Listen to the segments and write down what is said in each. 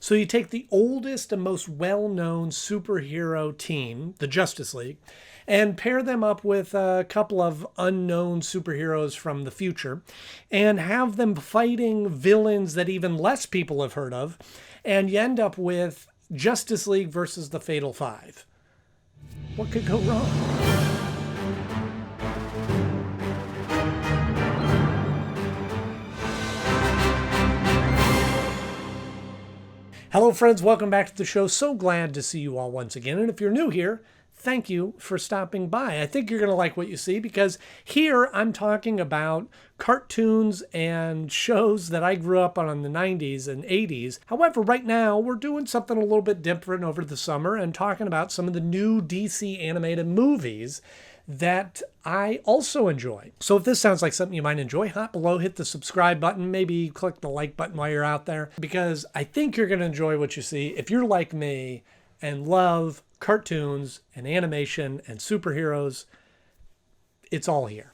So you take the oldest and most well-known superhero team, the Justice League, and pair them up with a couple of unknown superheroes from the future and have them fighting villains that even less people have heard of. And you end up with Justice League versus the Fatal Five. What could go wrong? Hello friends, welcome back to the show. So glad to see you all once again. And if you're new here, thank you for stopping by. I think you're going to like what you see because here I'm talking about cartoons and shows that I grew up on in the 90s and 80s. However, right now we're doing something a little bit different over the summer and talking about some of the new DC animated movies that I also enjoy. So if this sounds like something you might enjoy, hop below, hit the subscribe button, maybe click the like button while you're out there, because I think you're going to enjoy what you see. If you're like me and love cartoons and animation and superheroes, it's all here.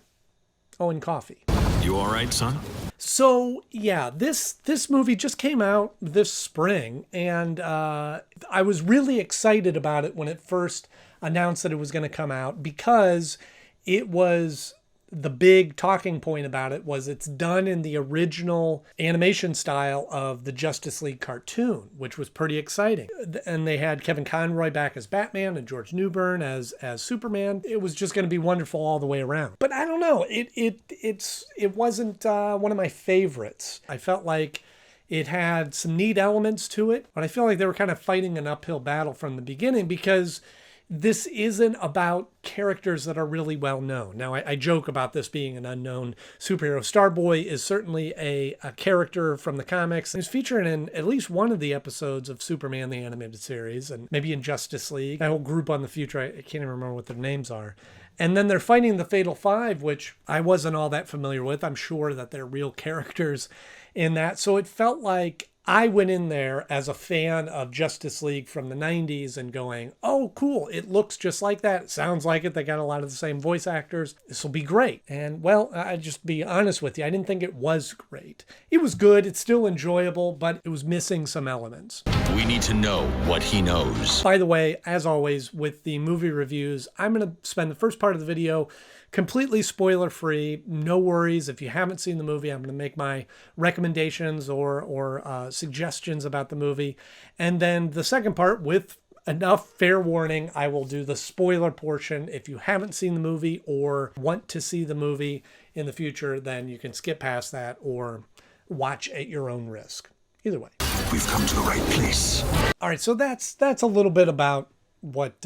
Oh, and coffee. You all right, son? So yeah, this movie just came out this spring, and I was really excited about it when it first announced that it was going to come out, because it was the big talking point about it was it's done in the original animation style of the Justice League cartoon, which was pretty exciting. And they had Kevin Conroy back as Batman and George Newbern as Superman. It was just going to be wonderful all the way around. But I don't know, it wasn't one of my favorites. I felt like it had some neat elements to it, but I feel like they were kind of fighting an uphill battle from the beginning, because this isn't about characters that are really well known. Now, I joke about this being an unknown superhero. Starboy is certainly a character from the comics. He's featured in at least one of the episodes of Superman, the animated series, and maybe in Justice League. That whole group on the future, I can't even remember what their names are. And then they're fighting the Fatal Five, which I wasn't all that familiar with. I'm sure that they're real characters in that. So it felt like I went in there as a fan of Justice League from the 90s and going, oh, cool. It looks just like that. It sounds like it. They got a lot of the same voice actors. This will be great. And well, I just be honest with you. I didn't think it was great. It was good. It's still enjoyable, but it was missing some elements. We need to know what he knows. By the way, as always, with the movie reviews, I'm going to spend the first part of the video completely spoiler-free. No worries. If you haven't seen the movie, I'm going to make my recommendations or suggestions about the movie. And then the second part, with enough fair warning, I will do the spoiler portion. If you haven't seen the movie or want to see the movie in the future, then you can skip past that or watch at your own risk. Either way. We've come to the right place. All right, so that's a little bit about what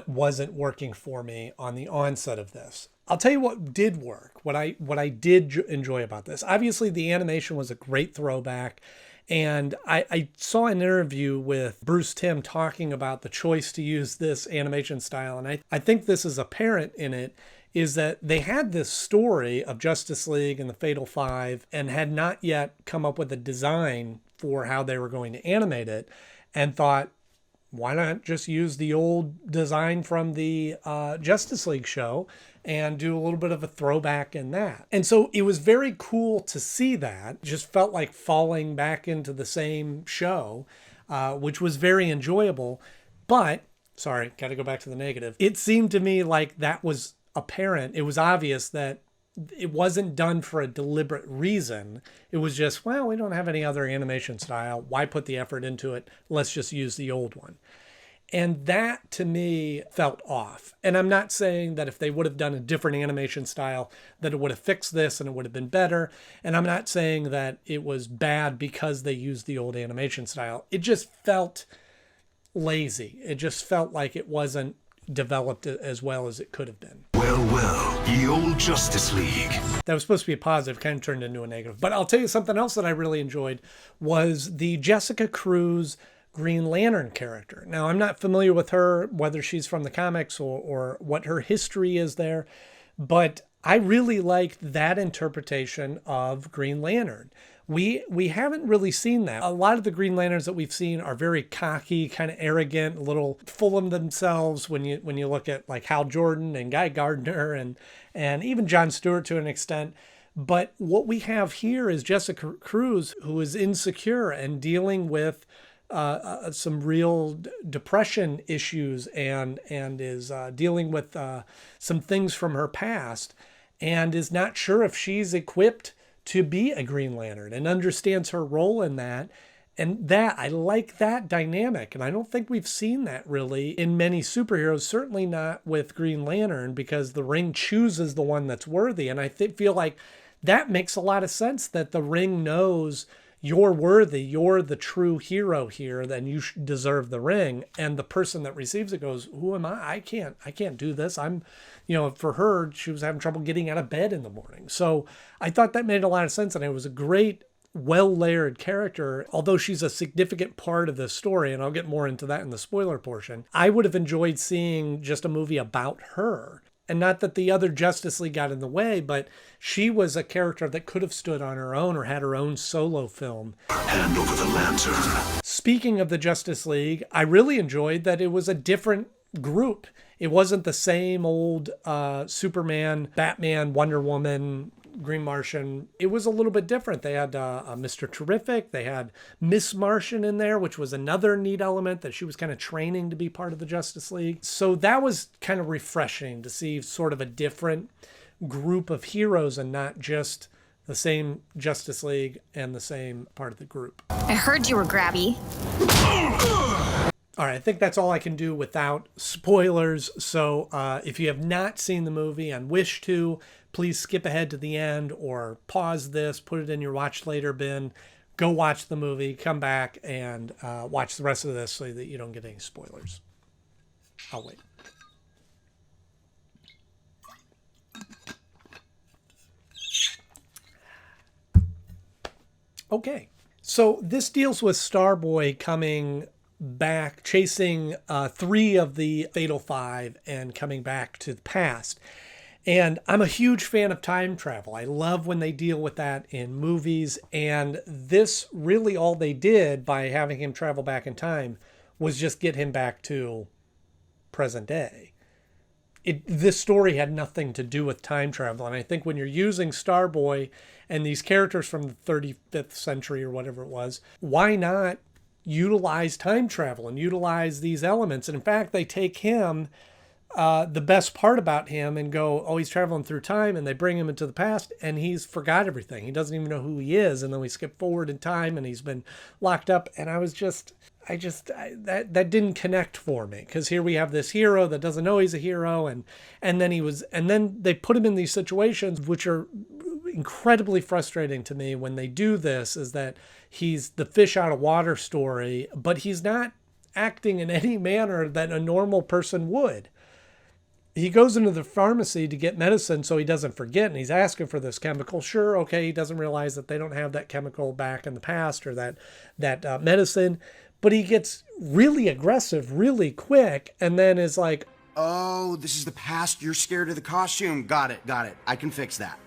wasn't working for me on the onset of this. I'll tell you what did work, what I did enjoy about this. Obviously, the animation was a great throwback. And I saw an interview with Bruce Timm talking about the choice to use this animation style. And I think this is apparent in it, is that they had this story of Justice League and the Fatal Five and had not yet come up with a design for how they were going to animate it, and thought, why not just use the old design from the Justice League show and do a little bit of a throwback in that? And so it was very cool to see that. It just felt like falling back into the same show, which was very enjoyable. But, sorry, got to go back to the negative. It seemed to me like that was apparent. It was obvious that it wasn't done for a deliberate reason. It was just, well, we don't have any other animation style. Why put the effort into it? Let's just use the old one. And that, to me, felt off. And I'm not saying that if they would have done a different animation style, that it would have fixed this and it would have been better. And I'm not saying that it was bad because they used the old animation style. It just felt lazy. It just felt like it wasn't developed as well as it could have been. Well, ye old Justice League. That was supposed to be a positive, kind of turned into a negative. But I'll tell you something else that I really enjoyed was the Jessica Cruz Green Lantern character. Now, I'm not familiar with her, whether she's from the comics or what her history is there, but I really liked that interpretation of Green Lantern. We haven't really seen that. A lot of the Green Lanterns that we've seen are very cocky, kind of arrogant, a little full of themselves when you look at like Hal Jordan and Guy Gardner and even Jon Stewart to an extent. But what we have here is Jessica Cruz, who is insecure and dealing with some real depression issues and is dealing with some things from her past and is not sure if she's equipped to be a Green Lantern and understands her role in that. And that, I like that dynamic. And I don't think we've seen that really in many superheroes, certainly not with Green Lantern, because the Ring chooses the one that's worthy. And I feel like that makes a lot of sense, that the Ring knows you're worthy, you're the true hero here, then you deserve the ring. And the person that receives it goes, who am I? I can't do this. For her, she was having trouble getting out of bed in the morning. So I thought that made a lot of sense. And it was a great, well-layered character, although she's a significant part of the story, and I'll get more into that in the spoiler portion. I would have enjoyed seeing just a movie about her. And not that the other Justice League got in the way, but she was a character that could have stood on her own or had her own solo film. Hand over the lantern. Speaking of the Justice League, I really enjoyed that it was a different group. It wasn't the same old Superman, Batman, Wonder Woman, Green Martian. It was a little bit different. They had Mr. Terrific. They had Miss Martian in there, which was another neat element that she was kind of training to be part of the Justice League. So that was kind of refreshing to see sort of a different group of heroes and not just the same Justice League and the same part of the group. I heard you were grabby. All right, I think that's all I can do without spoilers. So if you have not seen the movie and wish to, please skip ahead to the end or pause this, put it in your watch later bin, go watch the movie, come back and watch the rest of this so that you don't get any spoilers. I'll wait. Okay, so this deals with Starboy coming back, chasing 3 of the Fatal 5 and coming back to the past. And I'm a huge fan of time travel. I love when they deal with that in movies. And this really all they did by having him travel back in time was just get him back to present day. This story had nothing to do with time travel. And I think when you're using Starboy and these characters from the 35th century or whatever it was, why not utilize time travel and utilize these elements? And in fact, they take him, the best part about him, and go, oh, he's traveling through time, and they bring him into the past and he's forgot everything. He doesn't even know who he is. And then we skip forward in time and he's been locked up. And that didn't connect for me, because here we have this hero that doesn't know he's a hero. And then they put him in these situations, which are incredibly frustrating to me when they do this, is that he's the fish out of water story, but he's not acting in any manner that a normal person would. He goes into the pharmacy to get medicine so he doesn't forget, and he's asking for this chemical. Sure, okay, he doesn't realize that they don't have that chemical back in the past, or that medicine, but he gets really aggressive really quick, and then is like, oh, this is the past, you're scared of the costume. Got it. I can fix that.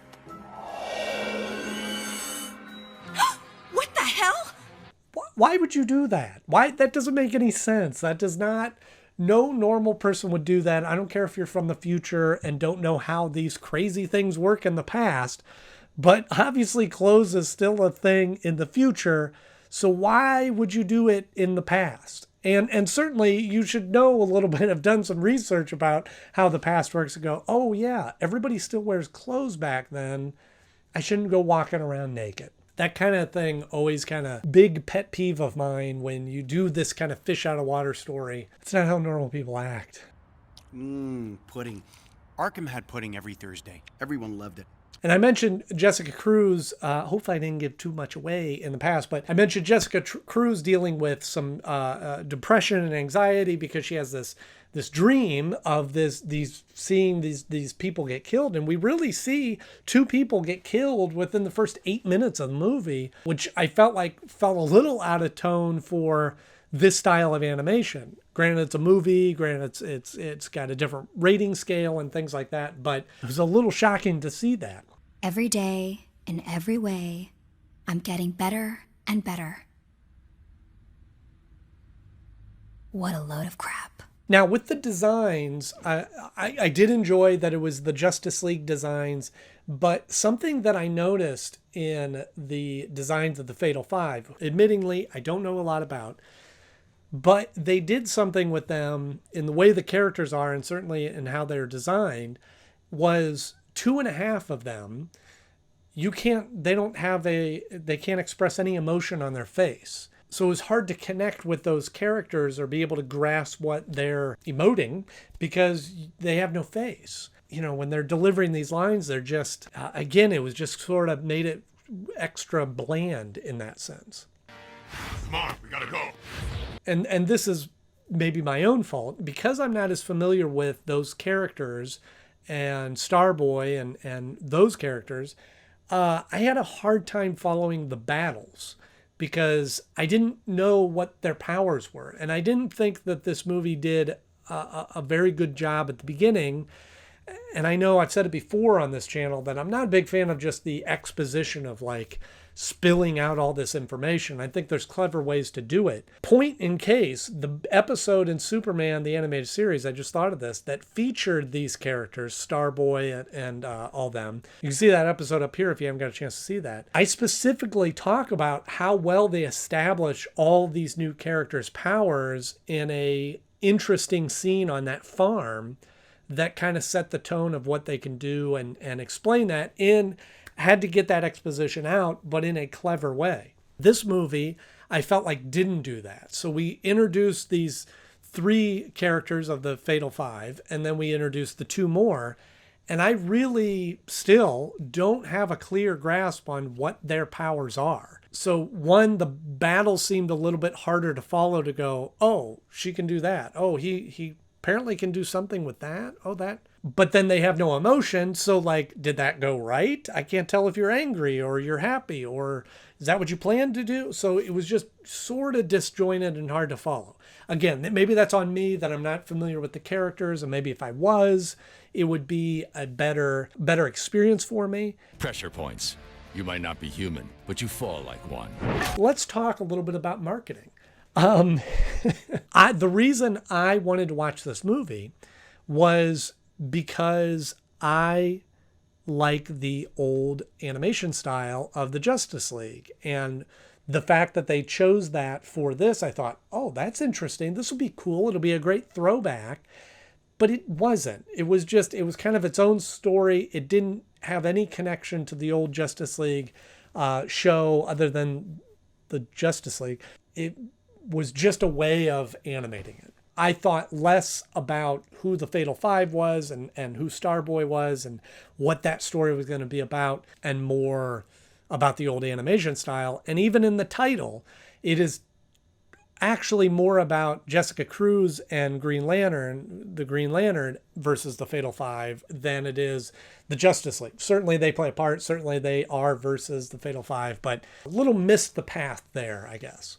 What the hell? why would you do that? Why? That doesn't make any sense. That does not. No normal person would do that. I don't care if you're from the future and don't know how these crazy things work in the past, but obviously clothes is still a thing in the future. So why would you do it in the past? And certainly you should know a little bit, have done some research about how the past works and go, oh yeah, everybody still wears clothes back then. I shouldn't go walking around naked. That kind of thing, always kind of big pet peeve of mine when you do this kind of fish out of water story. It's not how normal people act. Pudding. Arkham had pudding every Thursday. Everyone loved it. And I mentioned Jessica Cruz. Hopefully I didn't give too much away in the past, but I mentioned Jessica Cruz dealing with some depression and anxiety because she has this dream of seeing these people get killed. And we really see 2 people get killed within the first 8 minutes of the movie, which I felt a little out of tone for this style of animation. Granted, it's a movie. Granted, it's got a different rating scale and things like that. But it was a little shocking to see that. Every day, in every way, I'm getting better and better. What a load of crap. Now, with the designs, I did enjoy that it was the Justice League designs, but something that I noticed in the designs of the Fatal 5, admittingly, I don't know a lot about, But they did something with them in the way the characters are, and certainly in how they're designed, was two and a half of them. They can't express any emotion on their face. So it was hard to connect with those characters or be able to grasp what they're emoting because they have no face. When they're delivering these lines, they're just, again, it was just sort of made it extra bland in that sense. Come on, we gotta go. And this is maybe my own fault because I'm not as familiar with those characters and Starboy and those characters. I had a hard time following the battles because I didn't know what their powers were. And I didn't think that this movie did a very good job at the beginning. And I know I've said it before on this channel that I'm not a big fan of just the exposition of like spilling out all this information. I think there's clever ways to do it. Point in case, the episode in Superman, the animated series, I just thought of this, that featured these characters, Starboy and all them. You can see that episode up here if you haven't got a chance to see that. I specifically talk about how well they establish all these new characters' powers in a interesting scene on that farm that kind of set the tone of what they can do and explain that had to get that exposition out, but in a clever way. This movie, I felt like didn't do that. So we introduced these 3 characters of the Fatal Five, and then we introduced the 2 more. And I really still don't have a clear grasp on what their powers are. So one, the battle seemed a little bit harder to follow to go, oh, she can do that. Oh, he apparently can do something with that. Oh, that. But then they have no emotion. So like, did that go right? I can't tell if you're angry or you're happy, or is that what you planned to do? So it was just sort of disjointed and hard to follow. Again, maybe that's on me that I'm not familiar with the characters. And maybe if I was, it would be a better experience for me. Pressure points. You might not be human, but you fall like one. Let's talk a little bit about marketing. The reason I wanted to watch this movie was because I like the old animation style of the Justice League. And the fact that they chose that for this, I thought, oh, that's interesting. This will be cool. It'll be a great throwback. But it wasn't. It was kind of its own story. It didn't have any connection to the old Justice League show other than the Justice League. It was just a way of animating it. I thought less about who the Fatal Five was and who Starboy was and what that story was going to be about, and more about the old animation style. And even in the title, it is actually more about Jessica Cruz and the Green Lantern versus the Fatal Five than it is the Justice League. Certainly they play a part. Certainly they are versus the Fatal Five, but a little missed the path there, I guess.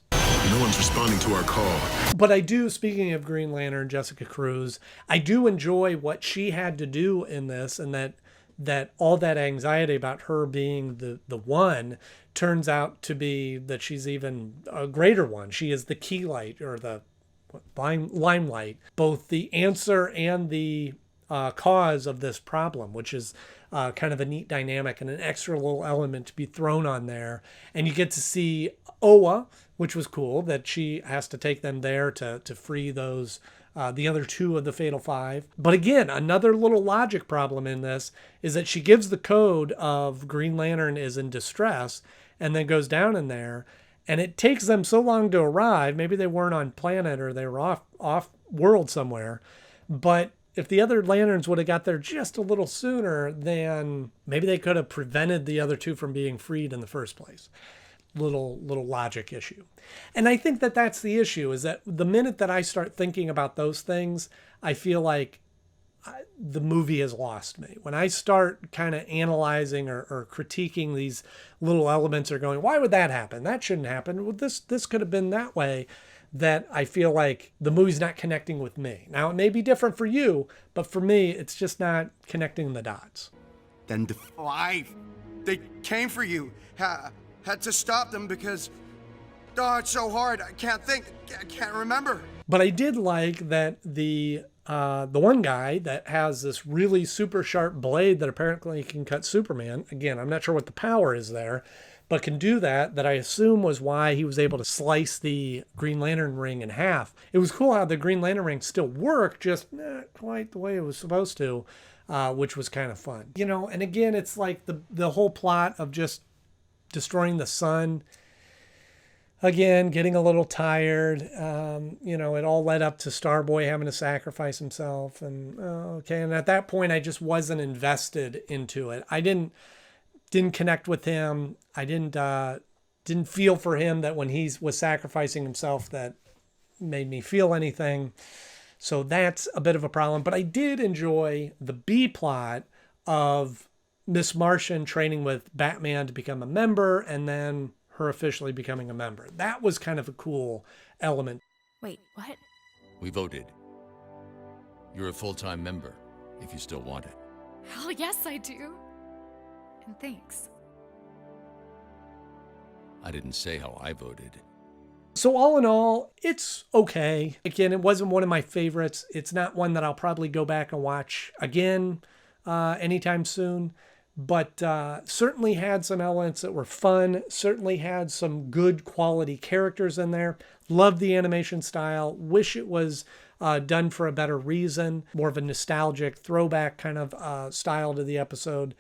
No one's responding to our call. But I do, speaking of Green Lantern, Jessica Cruz, I do enjoy what she had to do in this, and that all that anxiety about her being the one turns out to be that she's even a greater one. She is the key light, or the limelight, both the answer and the cause of this problem, which is kind of a neat dynamic and an extra little element to be thrown on there. And you get to see Oa, which was cool, that she has to take them there to free those the other 2 of the Fatal Five. But again, another little logic problem in this is that she gives the code of Green Lantern is in distress and then goes down in there. And it takes them so long to arrive. Maybe they weren't on planet or they were off world somewhere. But if the other lanterns would have got there just a little sooner, then maybe they could have prevented the other 2 from being freed in the first place. Little logic issue. And I think that that's the issue, is that the minute that I start thinking about those things, I feel like the movie has lost me. When I start kind of analyzing or critiquing these little elements, or going, why would that happen? That shouldn't happen. Well, this could have been that way. That I feel like the movie's not connecting with me. Now, it may be different for you, but for me, it's just not connecting the dots. Then the 5, they came for you. Had to stop them because, oh, it's so hard. I can't think. I can't remember. But I did like that the one guy that has this really super sharp blade that apparently can cut Superman. Again, I'm not sure what the power is there, but can do that I assume was why he was able to slice the Green Lantern ring in half. It was cool how the Green Lantern ring still worked, just not quite the way it was supposed to, which was kind of fun. You know, and again, it's like the whole plot of just destroying the sun. Again, getting a little tired. You know, it all led up to Starboy having to sacrifice himself. And okay, and at that point, I just wasn't invested into it. I didn't connect with him. I didn't feel for him that when he was sacrificing himself that made me feel anything. So that's a bit of a problem. But I did enjoy the B plot of Miss Martian training with Batman to become a member, and then her officially becoming a member. That was kind of a cool element. Wait, what? We voted. You're a full-time member, if you still want it. Hell yes, I do. And thanks. I didn't say how I voted. So all in all, it's okay. Again, it wasn't one of my favorites. It's not one that I'll probably go back and watch again anytime soon. But certainly had some elements that were fun, certainly had some good quality characters in there. Loved the animation style. Wish it was done for a better reason. More of a nostalgic throwback kind of style to the episode.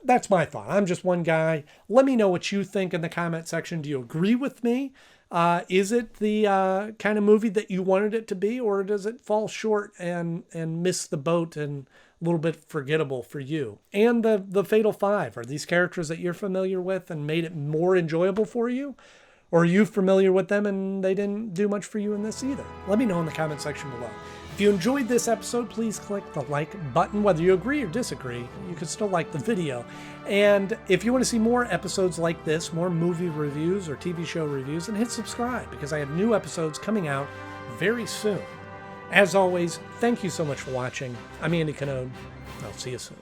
That's my thought. I'm just one guy. Let me know what you think in the comment section. Do you agree with me? Is it the kind of movie that you wanted it to be, or does it fall short and miss the boat and a little bit forgettable for you? And the Fatal Five, are these characters that you're familiar with and made it more enjoyable for you? Or are you familiar with them and they didn't do much for you in this either? Let me know in the comment section below. If you enjoyed this episode, please click the like button. Whether you agree or disagree, you can still like the video. And if you want to see more episodes like this, more movie reviews or TV show reviews, then hit subscribe, because I have new episodes coming out very soon. As always, thank you so much for watching. I'm Andy Canode. I'll see you soon.